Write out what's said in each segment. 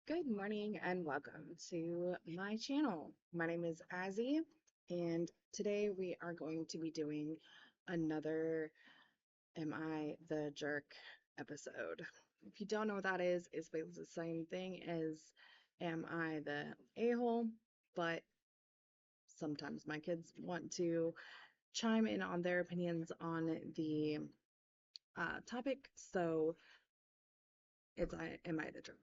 Good morning and welcome to my channel. My name is Azzy, and today we are going to be doing another Am I the Jerk episode. If you don't know what that is, it's basically the same thing as Am I the a-hole, but sometimes my kids want to chime in on their opinions on the topic, so it's Am I the Jerk?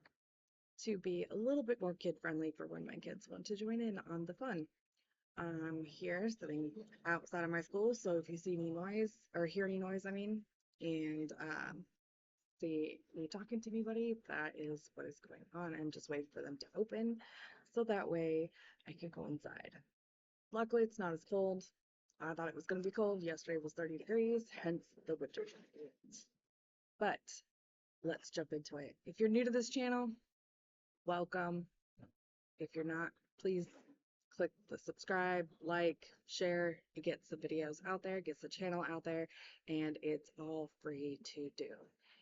To be a little bit more kid friendly for when my kids want to join in on the fun. I'm here sitting outside of my school, so if you see any noise or hear any noise, and see me talking to anybody, that is what is going on. I'm just waiting for them to open so that way I can go inside. Luckily, it's not as cold. I thought it was going to be cold. Yesterday was 30 degrees, hence the winter jacket. But let's jump into it. If you're new to this channel, welcome. If you're not, please click the subscribe, like, share. It gets the videos out there, gets the channel out there, and it's all free to do.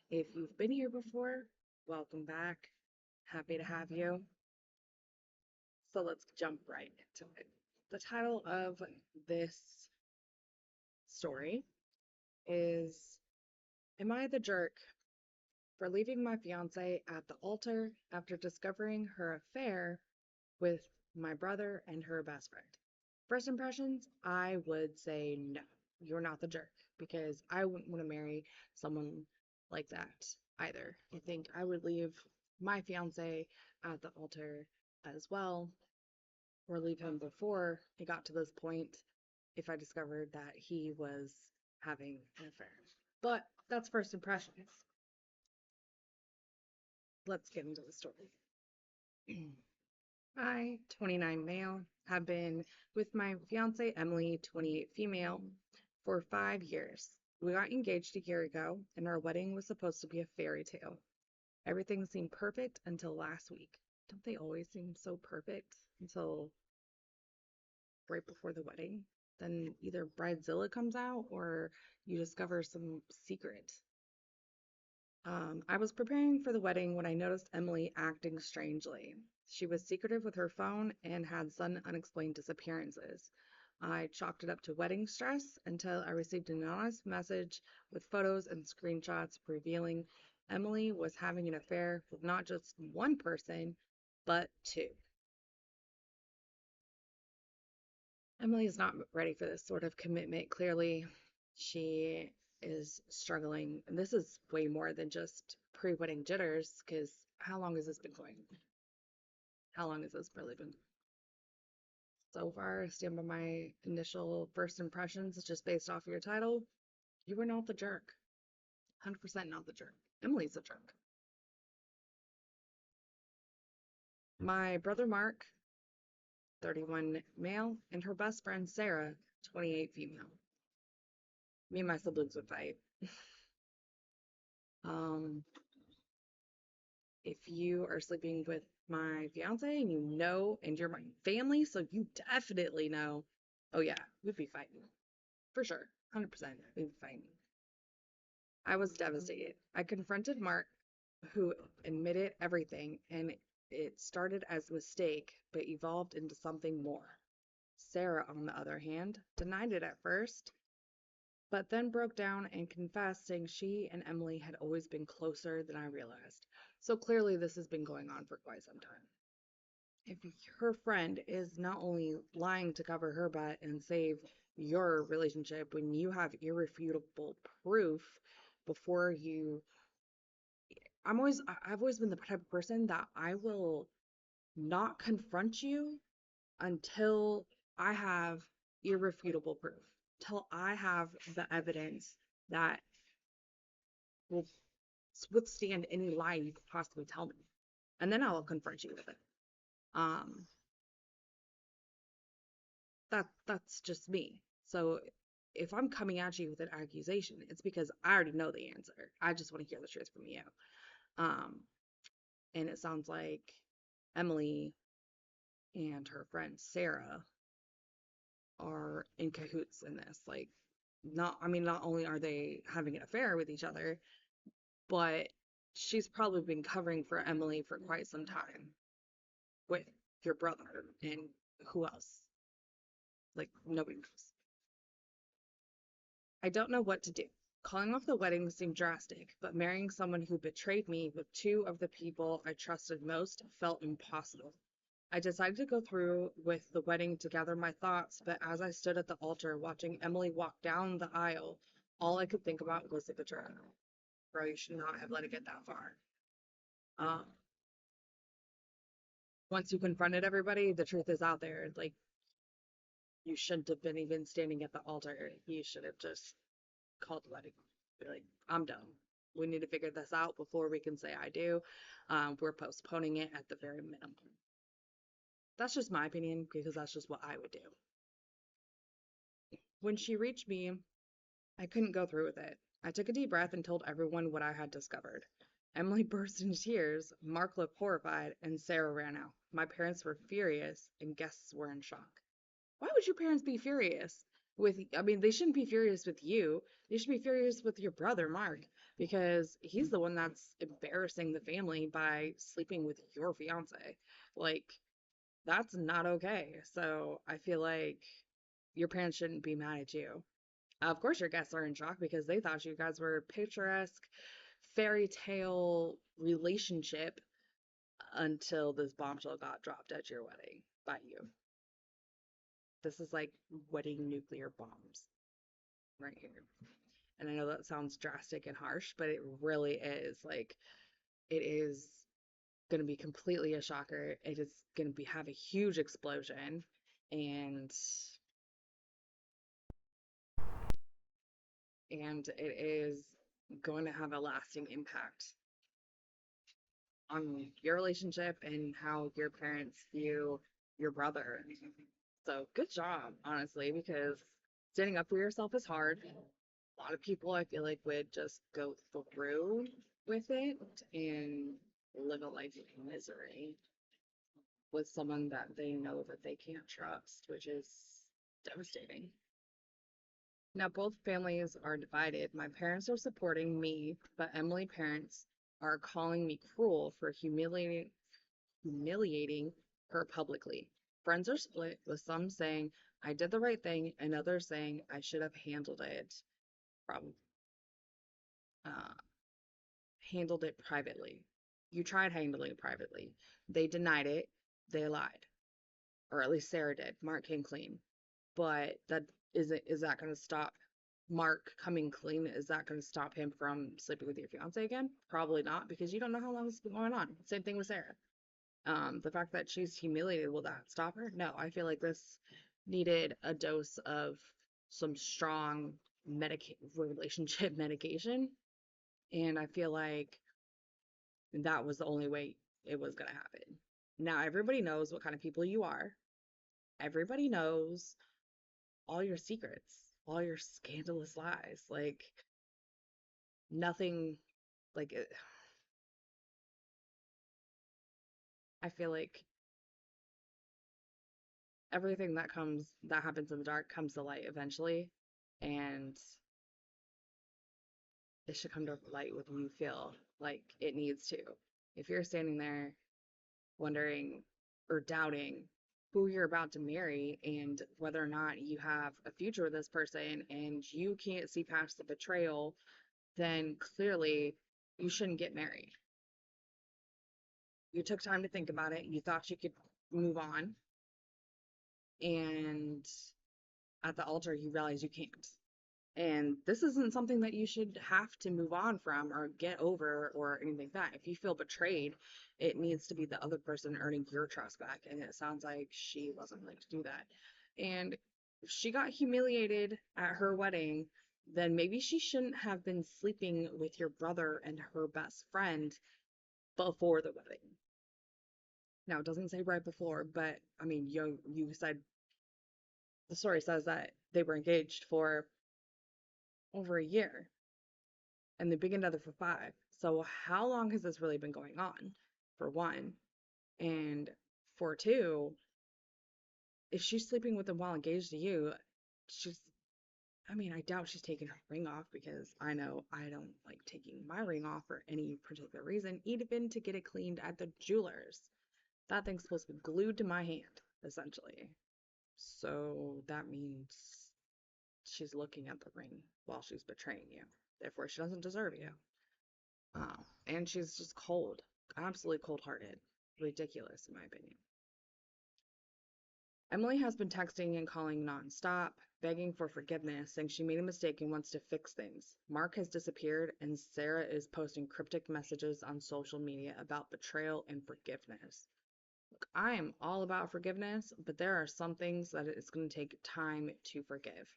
If you've been here before, welcome back. Happy to have you. So let's jump right into it. The title of this story is Am I the Jerk for Leaving My Fiance at the Altar After Discovering Her Affair with My Brother and Her Best Friend? First impressions, I would say no, you're not the jerk, because I wouldn't want to marry someone like that either. I think I would leave my fiance at the altar as well, or leave him before it got to this point if I discovered that he was having an affair. But that's first impressions. Let's get into the story. I, 29 male, have been with my fiance Emily, 28 female, for 5 years. We got engaged a year ago, and our wedding was supposed to be a fairy tale. Everything seemed perfect until last week. Don't they always seem so perfect until right before the wedding? Then either Bridezilla comes out or you discover some secret. I was preparing for the wedding when I noticed Emily acting strangely. She was secretive with her phone and had sudden unexplained disappearances. I chalked it up to wedding stress until I received an anonymous message with photos and screenshots revealing Emily was having an affair with not just one person, but two. Emily is not ready for this sort of commitment, clearly. She is struggling. And this is way more than just pre wedding jitters, because how long has this been going? How long has this really been? So far, I stand by my initial first impressions, just based off of your title. You were not the jerk. 100% not the jerk. Emily's the jerk. My brother Mark, 31 male, and her best friend Sarah, 28 female. Me and my siblings would fight. Um, if you are sleeping with my fiance and you know, and you're my family, so you definitely know, oh yeah, we'd be fighting. For sure. 100%. We'd be fighting. I was devastated. I confronted Mark, who admitted everything, and it started as a mistake, but evolved into something more. Sarah, on the other hand, denied it at first, but then broke down and confessed, saying she and Emily had always been closer than I realized. So clearly, this has been going on for quite some time. If her friend is not only lying to cover her butt and save your relationship when you have irrefutable proof before you, I've always been the type of person that I will not confront you until I have irrefutable proof, till I have the evidence that will withstand any lie you could possibly tell me. And then I'll confront you with it. Um, that's just me. So if I'm coming at you with an accusation, it's because I already know the answer. I just want to hear the truth from you. Um, and it sounds like Emily and her friend Sarah are in cahoots in this. Not only are they having an affair with each other, but she's probably been covering for Emily for quite some time with your brother and who else? Like, nobody knows. I don't know what to do. Calling off the wedding seemed drastic, but marrying someone who betrayed me with two of the people I trusted most felt impossible. I decided to go through with the wedding to gather my thoughts, but as I stood at the altar watching Emily walk down the aisle, all I could think about was the betrayal. Bro, you should not have let it get that far. Um, Once you confronted everybody, the truth is out there. Like, you shouldn't have been even standing at the altar. You should have just called the wedding. Be like, I'm done. We need to figure this out before we can say I do. We're postponing it at the very minimum. That's just my opinion because that's just what I would do. When she reached me, I couldn't go through with it. I took a deep breath and told everyone what I had discovered. Emily burst into tears, Mark looked horrified, and Sarah ran out. My parents were furious, and guests were in shock. Why would your parents be furious with, I mean, they shouldn't be furious with you. They should be furious with your brother, Mark, because he's the one that's embarrassing the family by sleeping with your fiance. Like, that's not okay. So I feel like your parents shouldn't be mad at you. Of course, your guests are in shock because they thought you guys were a picturesque fairy tale relationship until this bombshell got dropped at your wedding by you. This is like wedding nuclear bombs right here. And I know that sounds drastic and harsh, but it really is. Like, it is going to be completely a shocker. It is going to be have a huge explosion, and it is going to have a lasting impact on your relationship and how your parents view your brother. So good job, honestly, because standing up for yourself is hard. A lot of people, I feel like, would just go through with it and live a life of misery with someone that they know that they can't trust, which is devastating. Now, both families are divided. My parents are supporting me, but Emily parents are calling me cruel for humiliating her publicly. Friends are split, with some saying I did the right thing and others saying I should have prob- uh, handled it privately. You tried handling it privately. They denied it. They lied, or at least Sarah did. Mark came clean, but that isn't. Is that going to stop Mark coming clean? Is that going to stop him from sleeping with your fiance again? Probably not, because you don't know how long this has been going on. Same thing with Sarah. The fact that she's humiliated, will that stop her? No, I feel like this needed a dose of some strong relationship medication, and I feel like that was the only way it was going to happen. Now everybody knows what kind of people you are. Everybody knows all your secrets, all your scandalous lies. Like, nothing, like, I feel like everything that happens in the dark comes to light eventually, and it should come to light when you feel like it needs to. If you're standing there wondering or doubting who you're about to marry and whether or not you have a future with this person and you can't see past the betrayal, then clearly you shouldn't get married. You took time to think about it, you thought you could move on, and at the altar you realize you can't. And this isn't something that you should have to move on from or get over or anything like that. If you feel betrayed, it needs to be the other person earning your trust back. And it sounds like she wasn't willing to do that. And if she got humiliated at her wedding, then maybe she shouldn't have been sleeping with your brother and her best friend before the wedding. Now, it doesn't say right before, but I mean, you said the story says that they were engaged for over a year and they've been together for 5. So how long has this really been going on, for one? And for two, if she's sleeping with him while engaged to you, she's I mean, I doubt she's taking her ring off because I know I don't like taking my ring off for any particular reason, even to get it cleaned at the jeweler's. That thing's supposed to be glued to my hand, essentially. So that means she's looking at the ring while she's betraying you. Therefore, she doesn't deserve you. And she's just cold, absolutely cold-hearted. Ridiculous, in my opinion. Emily has been texting and calling nonstop, begging for forgiveness, saying she made a mistake and wants to fix things. Mark has disappeared, and Sarah is posting cryptic messages on social media about betrayal and forgiveness. Look, I am all about forgiveness, but there are some things that it's going to take time to forgive.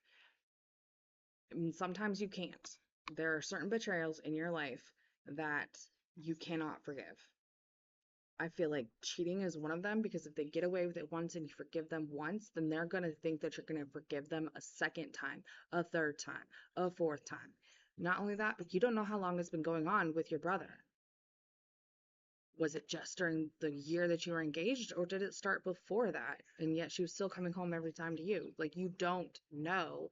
I mean, sometimes you can't. There are certain betrayals in your life that you cannot forgive. I feel like cheating is one of them because if they get away with it once and you forgive them once, then they're going to think that you're going to forgive them a second time, a third time, a fourth time. Not only that, but you don't know how long it's been going on with your brother. Was it just during the year that you were engaged, or did it start before that? And yet she was still coming home every time to you. Like, you don't know.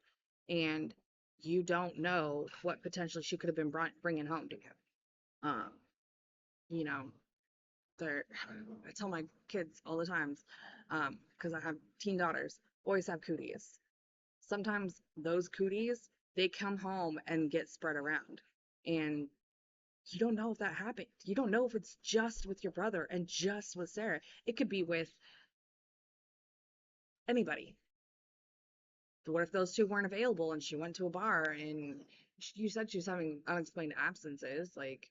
And you don't know what potentially she could have been bringing home to you. Um, you know, they're, I tell my kids all the times, because I have teen daughters, boys have cooties. Sometimes those cooties, they come home and get spread around. And you don't know if that happened. You don't know if it's just with your brother and just with Sarah. It could be with anybody. But what if those two weren't available and she went to a bar and you said she was having unexplained absences? Like,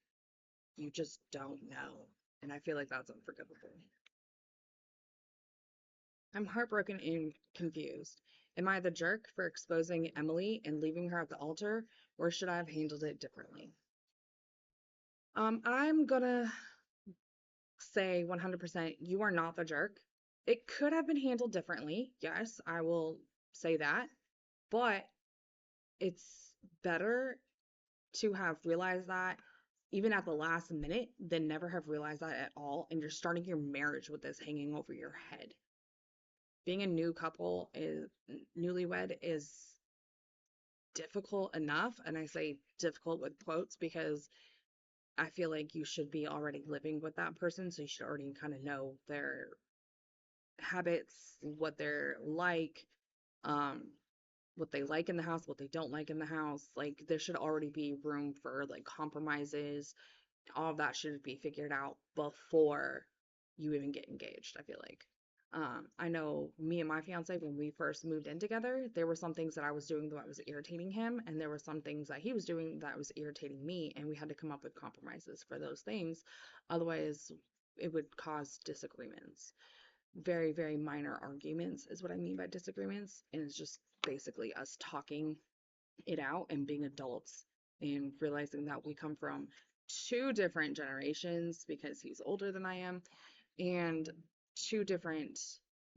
you just don't know. And I feel like that's unforgivable. I'm heartbroken and confused. Am I the jerk for exposing Emily and leaving her at the altar, or should I have handled it differently? I'm gonna say 100% you are not the jerk. It could have been handled differently. Yes, I will say that. But it's better to have realized that even at the last minute than never have realized that at all. And you're starting your marriage with this hanging over your head. Being a new couple is newlywed is difficult enough. And I say difficult with quotes because I feel like you should be already living with that person. So you should already kind of know their habits, what they're um, what they like in the house, what they don't like in the house. Like there should already be room for like compromises. All of that should be figured out before you even get engaged, I feel like. I know me and my fiance, when we first moved in together, there were some things that I was doing that was irritating him, and there were some things that he was doing that was irritating me, and we had to come up with compromises for those things. Otherwise, it would cause disagreements. Very, very minor arguments is what I mean by disagreements, and it's just basically us talking it out and being adults and realizing that we come from two different generations because he's older than I am and two different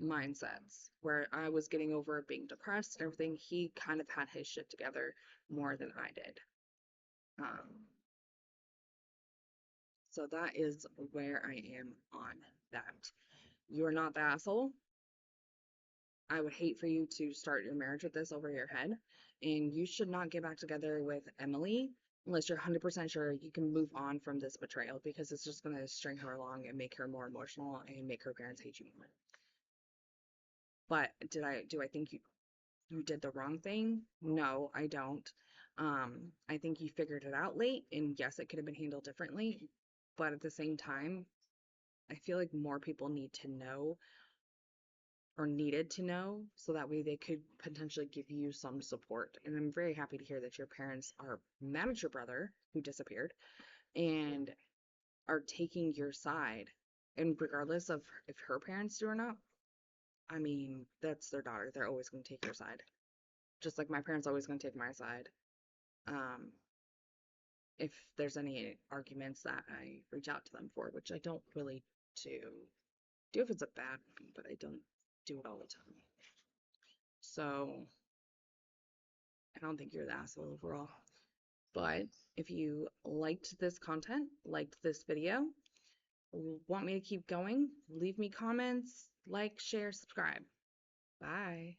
mindsets where I was getting over being depressed and everything. He kind of had his shit together more than I did. Um, so that is where I am on that. You're not the asshole. I would hate for you to start your marriage with this over your head. And you should not get back together with Emily unless you're 100% sure you can move on from this betrayal because it's just going to string her along and make her more emotional and make her parents hate you more. But do I think you did the wrong thing? No, I don't. I think you figured it out late, and yes, it could have been handled differently. But at the same time, I feel like more people need to know or needed to know so that way they could potentially give you some support. And I'm very happy to hear that your parents are mad at your brother who disappeared and are taking your side. And regardless of if her parents do or not, I mean, that's their daughter. They're always going to take your side. Just like my parents always going to take my side. Um, if there's any arguments that I reach out to them for, which I don't really do. Do if it's a bad one, but I don't do it all the time. So I don't think you're the asshole overall. But if you liked this content, liked this video, want me to keep going, leave me comments, like, share, subscribe. Bye.